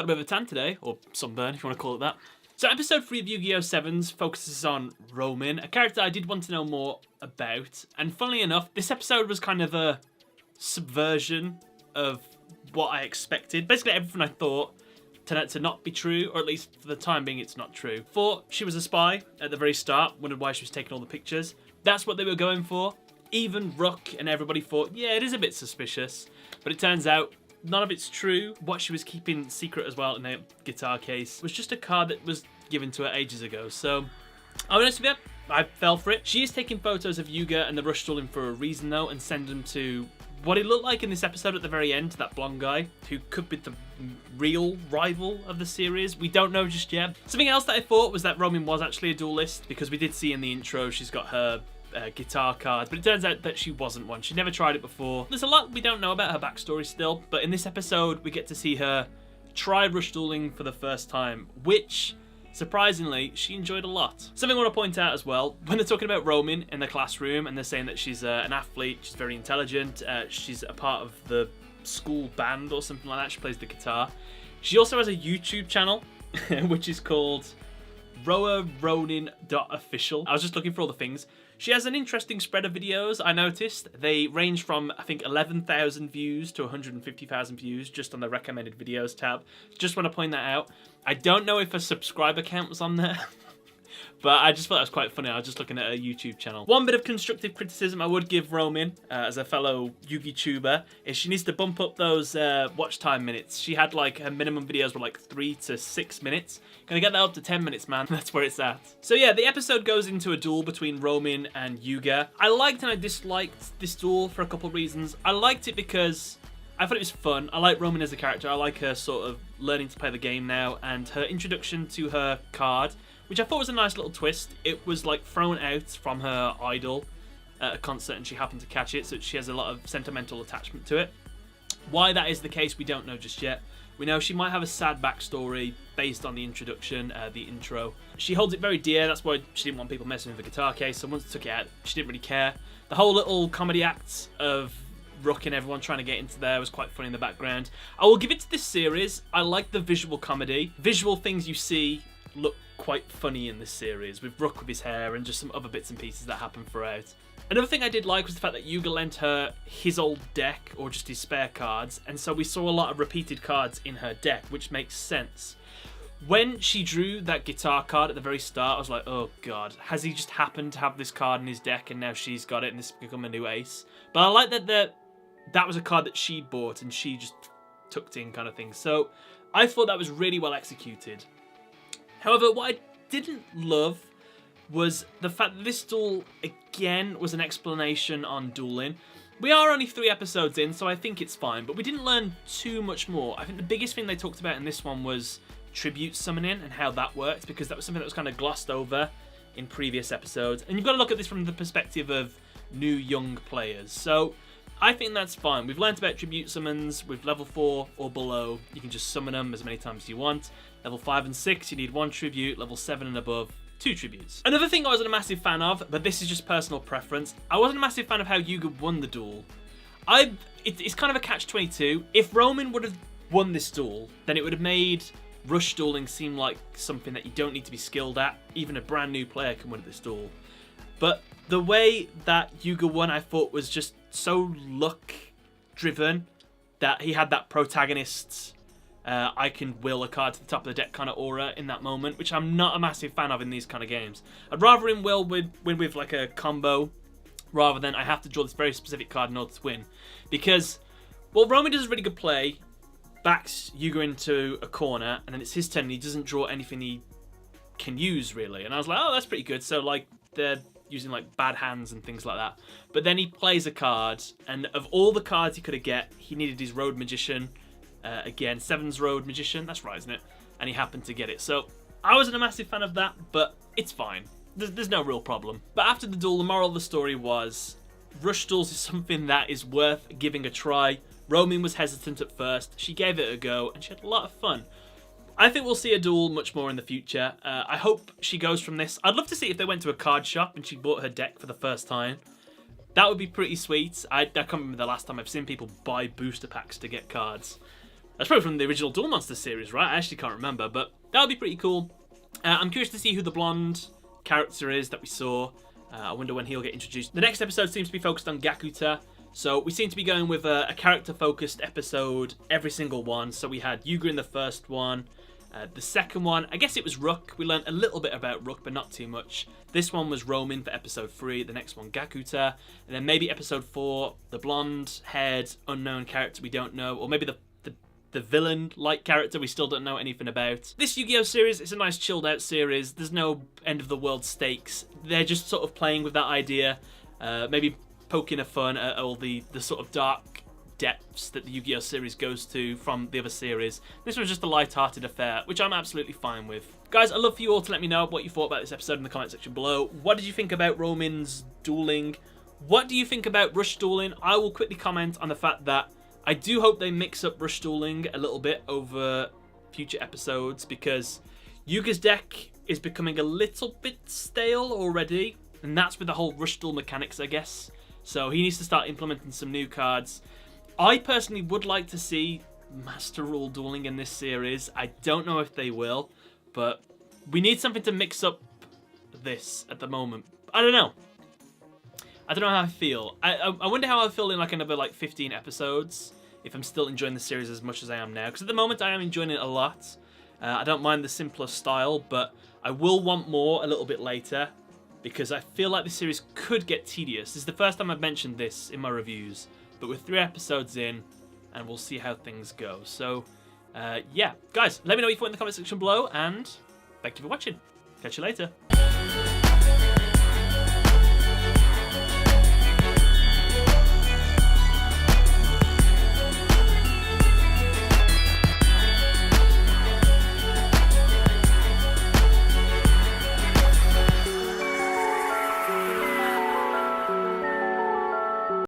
Got a bit of a tan today, or sunburn if you want to call it that. So episode 3 of Yu-Gi-Oh! Sevens focuses on Romin, a character I did want to know more about. And funnily enough, this episode was kind of a subversion of what I expected. Basically everything I thought turned out to not be true, or at least for the time being it's not true. Thought she was a spy at the very start, wondered why she was taking all the pictures. That's what they were going for. Even Rook and everybody thought, yeah, it is a bit suspicious. But it turns out none of it's true. What she was keeping secret as well in a guitar case was just a card that was given to her ages ago. So, I'll be honest with you, I fell for it. She is taking photos of YUGIOH and the Rush Dueling for a reason though, and send them to what it looked like in this episode at the very end, that blonde guy, who could be the real rival of the series. We don't know just yet. Something else that I thought was that Romin was actually a duelist, because we did see in the intro she's got her guitar card, but it turns out that she wasn't one. She never tried it before. There's a lot we don't know about her backstory still, but in this episode we get to see her try Rush Dueling for the first time, which surprisingly she enjoyed a lot. Something I want to point out as well, when they're talking about Romin in the classroom and they're saying that she's an athlete, she's very intelligent, she's a part of the school band or something like that, she plays the guitar. She also has a YouTube channel which is called ronin.official. I was just looking for all the things. She has an interesting spread of videos, I noticed. They range from, I think, 11,000 views to 150,000 views just on the recommended videos tab. Just want to point that out. I don't know if a subscriber count was on there, but I just thought that was quite funny. I was just looking at her YouTube channel. One bit of constructive criticism I would give Romin, as a fellow Yu-Gi tuber, is she needs to bump up those watch time minutes. She had like, her minimum videos were like 3 to 6 minutes. Gonna get that up to 10 minutes, man. That's where it's at. So yeah, the episode goes into a duel between Romin and YUGIOH. I liked and I disliked this duel for a couple of reasons. I liked it because I thought it was fun. I like Romin as a character. I like her sort of learning to play the game now, and her introduction to her card, which I thought was a nice little twist. It was like thrown out from her idol at a concert and she happened to catch it, so she has a lot of sentimental attachment to it. Why that is the case, we don't know just yet. We know she might have a sad backstory based on the introduction, the intro. She holds it very dear, that's why she didn't want people messing with the guitar case, so once took it out, she didn't really care. The whole little comedy act of Rook and everyone trying to get into there was quite funny in the background. I will give it to this series. I like the visual comedy. Visual things you see look quite funny in this series, with Rook with his hair and just some other bits and pieces that happen throughout. Another thing I did like was the fact that YUGIOH lent her his old deck, or just his spare cards, and so we saw a lot of repeated cards in her deck, which makes sense. When she drew that guitar card at the very start, I was like, oh god, has he just happened to have this card in his deck and now she's got it and this has become a new ace? But I like that was a card that she bought and she just tucked in kind of thing. So I thought that was really well executed. However, what I didn't love was the fact that this duel, again, was an explanation on dueling. We are only 3 episodes in, so I think it's fine, but we didn't learn too much more. I think the biggest thing they talked about in this one was tribute summoning and how that worked, because that was something that was kind of glossed over in previous episodes. And you've got to look at this from the perspective of new young players. So I think that's fine. We've learned about tribute summons with level 4 or below. You can just summon them as many times as you want. Level 5 and 6, you need 1 tribute. Level 7 and above, 2 tributes. Another thing I wasn't a massive fan of, but this is just personal preference, I wasn't a massive fan of how YUGIOH won the duel. It's kind of a catch-22. If Romin would have won this duel, then it would have made Rush Dueling seem like something that you don't need to be skilled at. Even a brand new player can win at this duel. But the way that YUGIOH won, I thought, was just so luck-driven that he had that protagonist, I can will a card to the top of the deck kind of aura in that moment, which I'm not a massive fan of in these kind of games. I'd rather him win with like a combo rather than I have to draw this very specific card in order to win. Because, well, Romin does a really good play, backs YUGIOH into a corner, and then it's his turn and he doesn't draw anything he can use, really. And I was like, oh, that's pretty good. So, like, they're using, like, bad hands and things like that. But then he plays a card, and of all the cards he could have get, he needed his Road Magician. Again, Sevens Road Magician, that's right, isn't it? And he happened to get it. So, I wasn't a massive fan of that, but it's fine. There's no real problem. But after the duel, the moral of the story was, Rush Duels is something that is worth giving a try. Romin was hesitant at first, she gave it a go, and she had a lot of fun. I think we'll see a duel much more in the future. I hope she goes from this. I'd love to see if they went to a card shop and she bought her deck for the first time. That would be pretty sweet. I can't remember the last time I've seen people buy booster packs to get cards. That's probably from the original Duel Monsters series, right? I actually can't remember, but that would be pretty cool. I'm curious to see who the blonde character is that we saw. I wonder when he'll get introduced. The next episode seems to be focused on Gakuta. So we seem to be going with a character-focused episode every single one. So we had Yuga in the first one. The second one, I guess it was Rook. We learned a little bit about Rook, but not too much. This one was Romin for episode 3. The next one, Gakuta. And then maybe episode 4, the blonde-haired, unknown character we don't know. Or maybe the villain-like character we still don't know anything about. This Yu-Gi-Oh! Series is a nice chilled-out series. There's no end-of-the-world stakes. They're just sort of playing with that idea. Maybe poking a fun at all the sort of dark depths that the Yu-Gi-Oh! Series goes to from the other series. This was just a light-hearted affair, which I'm absolutely fine with. Guys, I'd love for you all to let me know what you thought about this episode in the comment section below. What did you think about Romin's dueling? What do you think about rush dueling? I will quickly comment on the fact that I do hope they mix up rush dueling a little bit over future episodes, because Yuga's deck is becoming a little bit stale already, and that's with the whole rush duel mechanics, I guess. So he needs to start implementing some new cards. I personally would like to see Master Rule dueling in this series. I don't know if they will, but we need something to mix up this at the moment. I don't know. I don't know how I feel. I wonder how I'll feel in like another 15 episodes, if I'm still enjoying the series as much as I am now. Because at the moment I am enjoying it a lot. I don't mind the simpler style, but I will want more a little bit later, because I feel like the series could get tedious. This is the first time I've mentioned this in my reviews, but we're 3 episodes in, and we'll see how things go. So, yeah. Guys, let me know what you thought in the comment section below, and thank you for watching. Catch you later.